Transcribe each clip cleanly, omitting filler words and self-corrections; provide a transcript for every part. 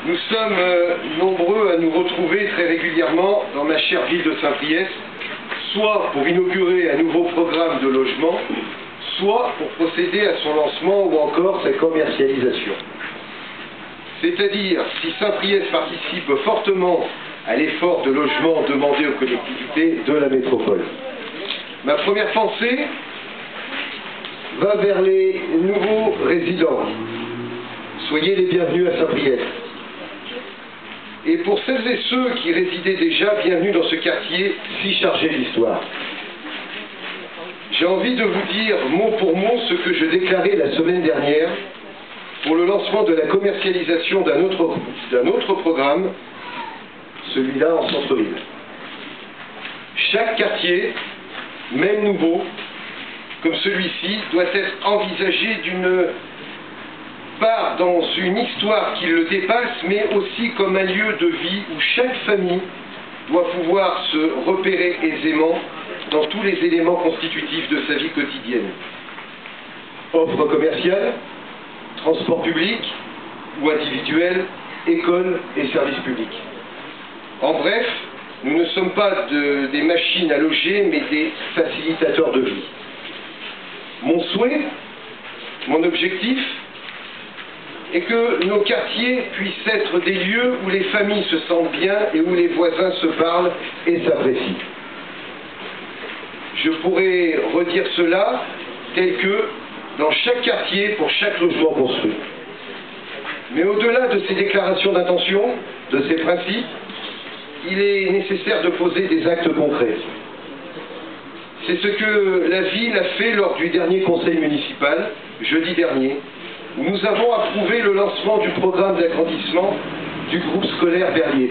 Nous sommes nombreux à nous retrouver très régulièrement dans ma chère ville de Saint-Priest, soit pour inaugurer un nouveau programme de logement, soit pour procéder à son lancement ou encore sa commercialisation. C'est-à-dire, si Saint-Priest participe fortement à l'effort de logement demandé aux collectivités de la métropole. Ma première pensée va vers les nouveaux résidents. Soyez les bienvenus à Saint-Priest. Et pour celles et ceux qui résidaient déjà, bienvenue dans ce quartier si chargé d'histoire. J'ai envie de vous dire mot pour mot ce que je déclarais la semaine dernière pour le lancement de la commercialisation d'un autre programme, celui-là en centre-ville. Chaque quartier, même nouveau, comme celui-ci, doit être envisagé d'une part dans une histoire qui le dépasse, mais aussi comme un lieu de vie où chaque famille doit pouvoir se repérer aisément dans tous les éléments constitutifs de sa vie quotidienne. Offre commerciale, transport public ou individuel, école et services publics. En bref, nous ne sommes pas des machines à loger, mais des facilitateurs de vie. Mon souhait, mon objectif, est que nos quartiers puissent être des lieux où les familles se sentent bien et où les voisins se parlent et s'apprécient. Je pourrais redire cela tel que dans chaque quartier, pour chaque logement construit. Mais au-delà de ces déclarations d'intention, de ces principes, il est nécessaire de poser des actes concrets. C'est ce que la ville a fait lors du dernier conseil municipal, jeudi dernier, où nous avons approuvé le lancement du programme d'agrandissement du groupe scolaire Berlier.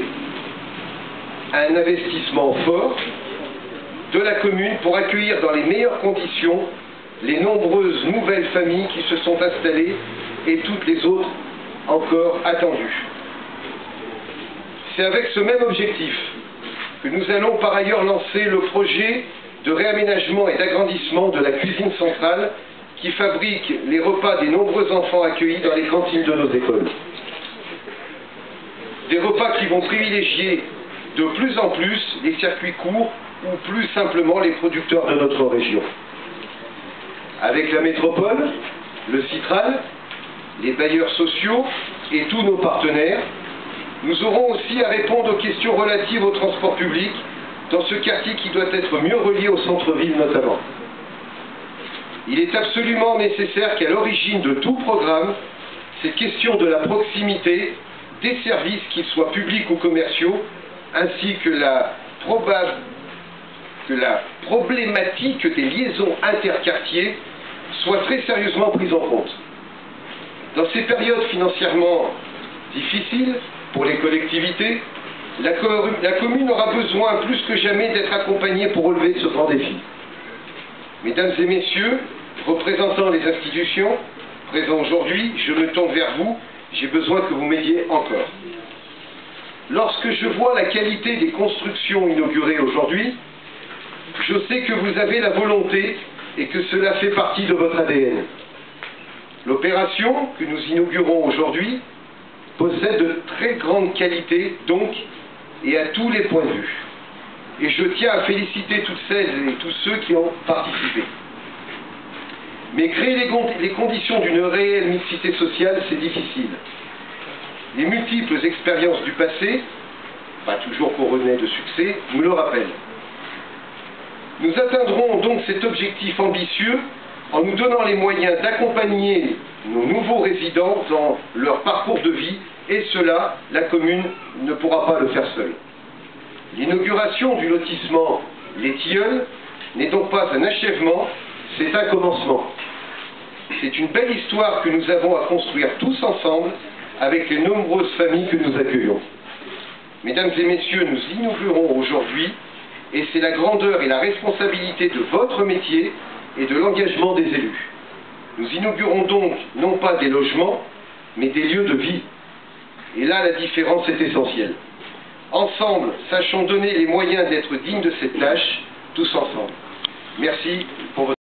Un investissement fort de la commune pour accueillir dans les meilleures conditions les nombreuses nouvelles familles qui se sont installées et toutes les autres encore attendues. C'est avec ce même objectif que nous allons par ailleurs lancer le projet de réaménagement et d'agrandissement de la cuisine centrale qui fabrique les repas des nombreux enfants accueillis dans les cantines de nos écoles. Des repas qui vont privilégier de plus en plus les circuits courts ou plus simplement les producteurs de notre région. Avec la métropole, le Citral, les bailleurs sociaux et tous nos partenaires, nous aurons aussi à répondre aux questions relatives au transport public dans ce quartier qui doit être mieux relié au centre-ville notamment. Il est absolument nécessaire qu'à l'origine de tout programme, cette question de la proximité des services, qu'ils soient publics ou commerciaux, ainsi que la problématique des liaisons interquartiers soit très sérieusement prise en compte. Dans ces périodes financièrement difficiles pour les collectivités, la commune aura besoin plus que jamais d'être accompagnée pour relever ce grand défi. Mesdames et messieurs, représentants des institutions présents aujourd'hui, je me tourne vers vous, j'ai besoin que vous m'aidiez encore. Lorsque je vois la qualité des constructions inaugurées aujourd'hui, je sais que vous avez la volonté et que cela fait partie de votre ADN. L'opération que nous inaugurons aujourd'hui possède de très grandes qualités, donc, et à tous les points de vue. Et je tiens à féliciter toutes celles et tous ceux qui ont participé. Mais créer les conditions d'une réelle mixité sociale, c'est difficile. Les multiples expériences du passé, pas toujours couronnées de succès, nous le rappellent. Nous atteindrons donc cet objectif ambitieux en nous donnant les moyens d'accompagner nos nouveaux résidents dans leur parcours de vie, et cela, la commune ne pourra pas le faire seule. L'inauguration du lotissement Les Tilleuls n'est donc pas un achèvement, c'est un commencement. C'est une belle histoire que nous avons à construire tous ensemble avec les nombreuses familles que nous accueillons. Mesdames et messieurs, nous inaugurons aujourd'hui, et c'est la grandeur et la responsabilité de votre métier et de l'engagement des élus. Nous inaugurons donc non pas des logements, mais des lieux de vie. Et là, la différence est essentielle. Ensemble, sachons donner les moyens d'être dignes de cette tâche, tous ensemble. Merci pour votre